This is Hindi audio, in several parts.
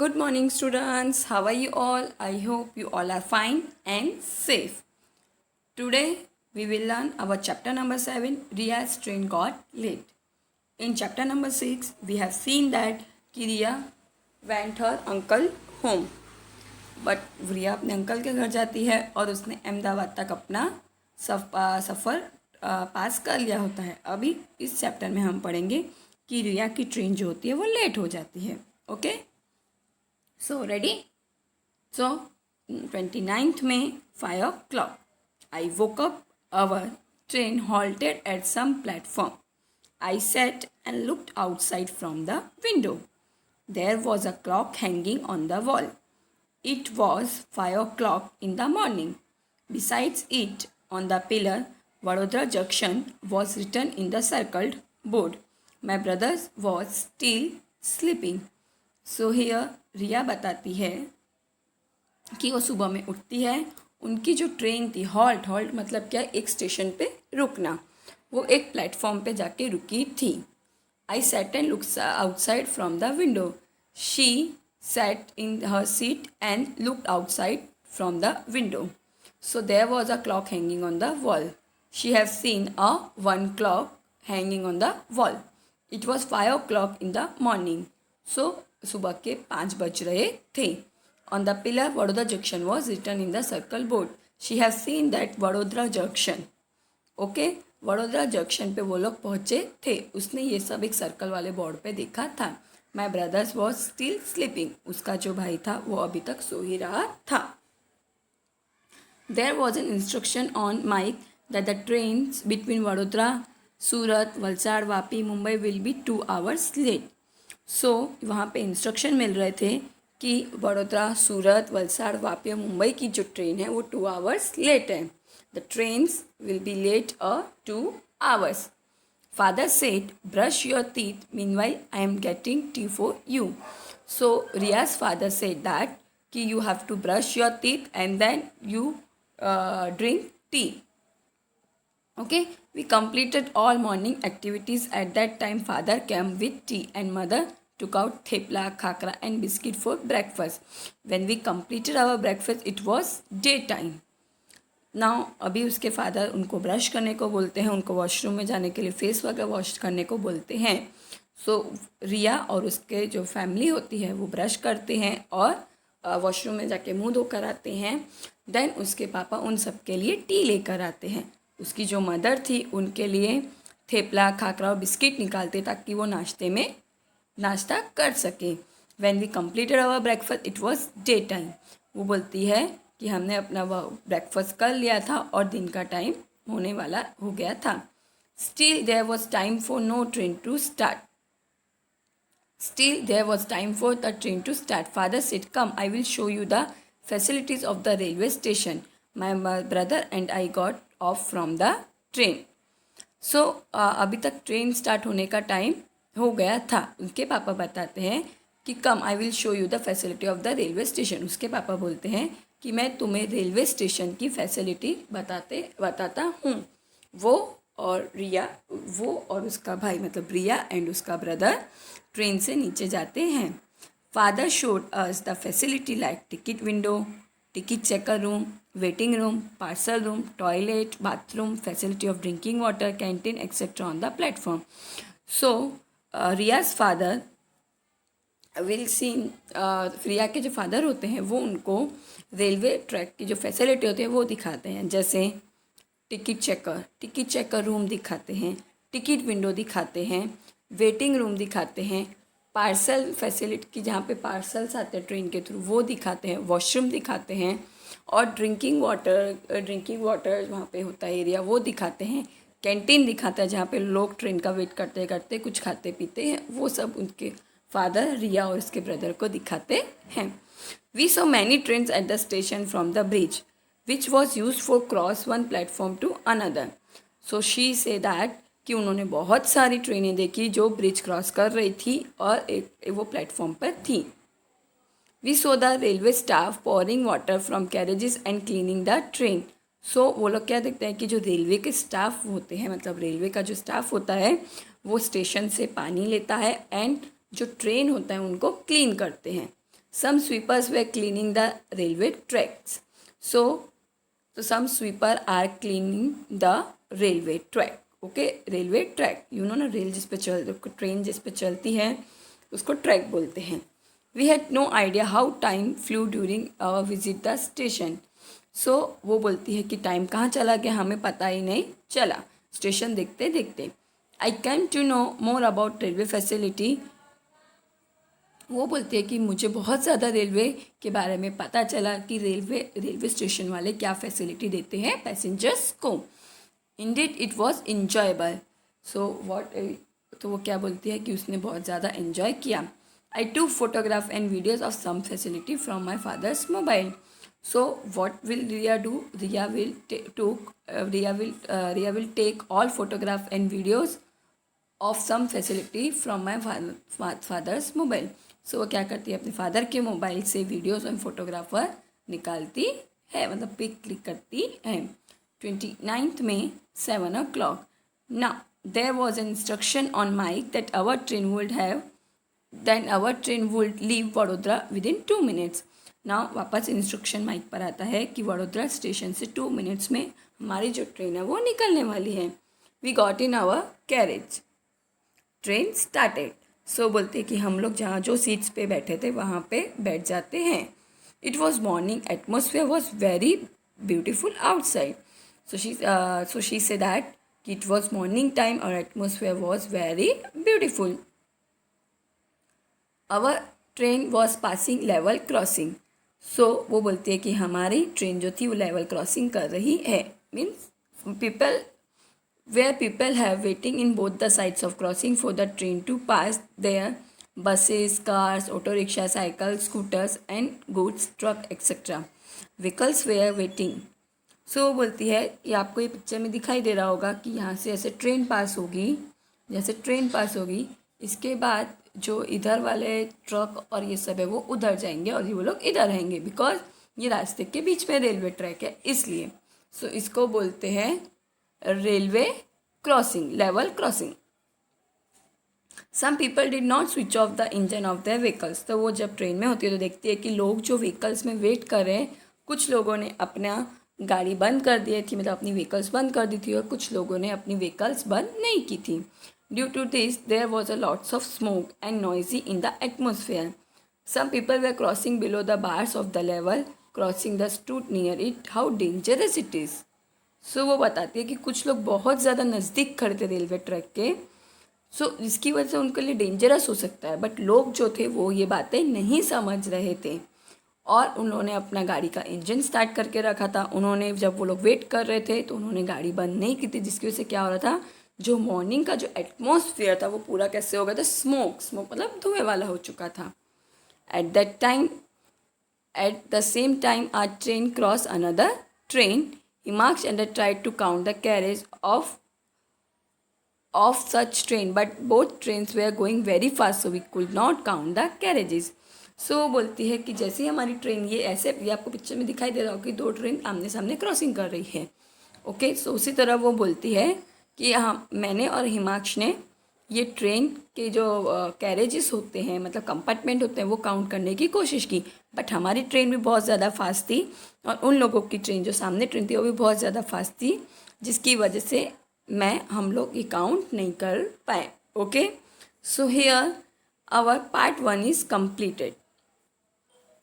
Good morning, students. How are you all? I hope you all are fine and safe. Today, we will learn our chapter number 7, Riya's train got late. In chapter number 6, we have seen that Riya went her uncle home. But रिया अपने अंकल के घर जाती है और उसने अहमदाबाद तक अपना सफ़र पास कर लिया होता है. अभी इस चैप्टर में हम पढ़ेंगे कि रिया की ट्रेन जो होती है वो लेट हो जाती है. Okay, so ready. So 29th May 5 o'clock I woke up. Our train halted at some platform. I sat and looked outside from the window. There was a clock hanging on the wall. It was 5 o'clock in the morning. Besides it, on the pillar, Vadodara Junction was written in the circled board. My brother was still sleeping. So here, रिया बताती है कि वो सुबह में उठती है. उनकी जो ट्रेन थी, हॉल्ट मतलब क्या, एक स्टेशन पे रुकना, वो एक प्लेटफॉर्म पे जाके रुकी थी. I sat and looks outside from the window. She sat in her seat and looked outside from the window. So there was a clock hanging on the wall. She had seen a one clock hanging on the wall. It was 5 o'clock in the morning. So सुबह के 5 बज रहे थे. On the pillar, Vadodara Junction was written in the circle board. She has seen that Vadodara Junction. Okay, Vadodara junction पे वो लोग पहुँचे थे. उसने ये सब एक सर्कल वाले बोर्ड पे देखा था. माई ब्रदर्स वॉज स्टिल स्लीपिंग. उसका जो भाई था वो अभी तक सो ही रहा था. There was an instruction on mike that the trains between Vadodara, Surat, Valsad, Vapi, Mumbai will be 2 hours late. So वहाँ पे इंस्ट्रक्शन मिल रहे थे कि वडोदरा, सूरत, वलसाड़, वापी और मुंबई की जो ट्रेन है वो 2 hours लेट है. The trains will be late 2 hours. Father said, brush your teeth, meanwhile I am getting tea for you. So Riya's father said that कि you have to brush your teeth and then you drink tea. Okay, we completed all morning activities. At that time, father came with tea and mother took out thepla, khakra and biscuit for breakfast. When we completed our breakfast, it was daytime. Now अभी उसके फादर उनको ब्रश करने को बोलते हैं, उनको वॉशरूम में जाने के लिए फेस वगैरह वॉश करने को बोलते हैं. सो रिया और उसके जो फैमिली होती है वो ब्रश करते हैं और वॉशरूम में जाके मुंह धोकर आते हैं. देन उसके पापा उन सब के लिए टी लेकर आते हैं. उसकी जो मदर थी उनके लिए थेपला, खाकरा और बिस्किट निकालते ताकि वो नाश्ते में नाश्ता कर सके. When we completed our breakfast it was day time. वो बोलती है कि हमने अपना वह ब्रेकफास्ट कर लिया था और दिन का टाइम होने वाला हो गया था. Still there was time for no train to start. Still there was time for the train to start. Father said, come I will show you the facilities of the railway station. My brother and I got off from the train. So अभी तक ट्रेन स्टार्ट होने का टाइम हो गया था. उनके पापा बताते हैं कि come I will show you the facility of the railway station. उसके पापा बोलते हैं कि मैं तुम्हें रेलवे स्टेशन की फैसिलिटी बताता हूँ. वो और उसका भाई मतलब रिया एंड उसका ब्रदर ट्रेन से नीचे जाते हैं. Father showed us the facility like ticket window, ticket checker room, waiting room, parcel room, toilet, bathroom, facility of drinking water, canteen etcetera on the platform. So Riya's father will see. Riya के जो फादर होते हैं वो उनको रेलवे ट्रैक की जो फैसिलिटी होती है वो दिखाते हैं. जैसे टिकट चेकर रूम दिखाते हैं, टिकट विंडो दिखाते हैं, वेटिंग रूम दिखाते हैं, पार्सल फैसिलिटी की जहाँ पे पार्सल्स आते हैं ट्रेन के थ्रू वो दिखाते हैं, वॉशरूम दिखाते हैं और ड्रिंकिंग वाटर वहाँ पे होता है एरिया वो दिखाते हैं. कैंटीन दिखाता है जहाँ पे लोग ट्रेन का वेट करते करते कुछ खाते पीते हैं. वो सब उनके फादर रिया और उसके ब्रदर को दिखाते हैं. We saw many trains at the station from the bridge, which was used for cross one platform to another. So she say that कि उन्होंने बहुत सारी ट्रेनें देखी जो ब्रिज क्रॉस कर रही थी और एक वो प्लेटफॉर्म पर थी. We saw the railway staff pouring water from carriages and cleaning the train. So वो लोग क्या देखते हैं कि जो रेलवे के स्टाफ होते हैं मतलब रेलवे का जो स्टाफ होता है वो स्टेशन से पानी लेता है एंड जो ट्रेन होता है उनको क्लीन करते हैं. some sweepers were cleaning the railway tracks. So some sweeper are cleaning the railway track. Okay, railway track, you know ना, रेल जिस पे ट्रेन जिस पे चलती है उसको ट्रैक बोलते हैं. We had no idea how time flew during our visit the station. So वो बोलती है कि टाइम कहाँ चला गया हमें पता ही नहीं चला स्टेशन देखते देखते. I came to know more about railway facility. वो बोलती है कि मुझे बहुत ज़्यादा रेलवे के बारे में पता चला कि रेलवे स्टेशन वाले क्या फैसिलिटी देते हैं पैसेंजर्स को. Indeed it was enjoyable. So तो वो क्या बोलती है कि उसने बहुत ज़्यादा इन्जॉय किया. I too photograph and videos of some facility from my father's mobile. So what will Riya do? Riya will take all photograph and videos of some facility from my father's mobile. So वो क्या करती है, अपने फादर के मोबाइल से वीडियोस और फोटोग्राफर निकालती है, मतलब पिक क्लिक करती है. 29th May 7 o'clock. Now there was an instruction on mic that our train would leave Vadodara within 2 minutes. Now वापस इंस्ट्रक्शन माइक पर आता है कि वडोदरा स्टेशन से 2 मिनट्स में हमारी जो ट्रेन है वो निकलने वाली है. We got in our carriage. Train started. So बोलते कि हम लोग जहाँ जो सीट्स पे बैठे थे वहाँ पे बैठ जाते हैं. It was morning. Atmosphere was very beautiful outside. So she say that कि इट वॉज मॉर्निंग टाइम और atmosphere was very beautiful. Our train was passing level crossing. So वो बोलती है कि हमारी ट्रेन जो थी वो लेवल क्रॉसिंग कर रही है. Means people have waiting in both the sides of crossing for the train to pass there. Buses, cars, auto rickshaw, cycle, scooters and goods truck etcetera vehicles were waiting. So वो बोलती है कि आपको ये पिक्चर में दिखाई दे रहा होगा कि यहाँ से ऐसे ट्रेन पास होगी, जैसे ट्रेन पास होगी इसके बाद जो इधर वाले ट्रक और ये सब है वो उधर जाएंगे और ये वो लोग इधर रहेंगे, बिकॉज ये रास्ते के बीच में रेलवे ट्रैक है इसलिए. सो इसको बोलते हैं railway crossing, level crossing. Some people did not switch off the engine of their vehicles. तो वो जब ट्रेन में होती है तो देखती है कि लोग जो व्हीकल्स में वेट कर रहे हैं, कुछ लोगों ने अपना गाड़ी बंद कर दी थी, मतलब अपनी व्हीकल्स बंद कर दी थी, और कुछ लोगों ने अपनी व्हीकल्स बंद नहीं की थी. Due to this, there was a lots of smoke and noisy in the atmosphere. Some people were crossing below the bars of the level, crossing the stood near it. How dangerous it is. So वो बताती है कि कुछ लोग बहुत ज़्यादा नज़दीक खड़े थे रेलवे ट्रैक के. सो इसकी वजह से उनके लिए डेंजरस हो सकता है, बट लोग जो थे वो ये बातें नहीं समझ रहे थे और उन्होंने अपना गाड़ी का इंजन स्टार्ट करके रखा था. उन्होंने जब वो लोग वेट कर रहे थे तो उन्होंने गाड़ी बंद नहीं की थी, जिसकी वजह से क्या हो रहा था, जो मॉर्निंग का जो एटमॉस्फेयर था वो पूरा कैसे हो गया था, स्मोक मतलब धुएं वाला हो चुका था. At the same time our train cross another train. He marks and tried to count the carriage of such train but both trains they are going very fast so we could not count the carriages. So बोलती है कि जैसे ही हमारी ट्रेन ये आपको पिक्चर में दिखाई दे रहा हो कि 2 ट्रेन आमने सामने क्रॉसिंग कर रही है. ओके, सो उसी तरह वो बोलती है कि हाँ, मैंने और हिमाक्ष ने ये ट्रेन के जो कैरेजेस होते हैं, मतलब कंपार्टमेंट होते हैं, वो काउंट करने की कोशिश की, बट हमारी ट्रेन भी बहुत ज़्यादा फास्ट थी और उन लोगों की ट्रेन जो सामने ट्रेन थी वो भी बहुत ज़्यादा फास्ट थी, जिसकी वजह से हम लोग ये काउंट नहीं कर पाए. Okay, so here our part 1 is completed.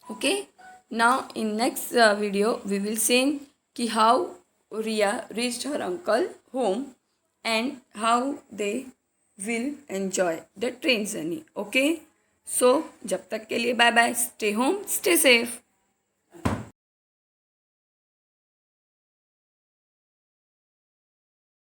Okay, now in next video we will see कि how Riya reached her uncle home and how they will enjoy the train journey. Okay, so जब तक के लिए bye bye, stay home, stay safe.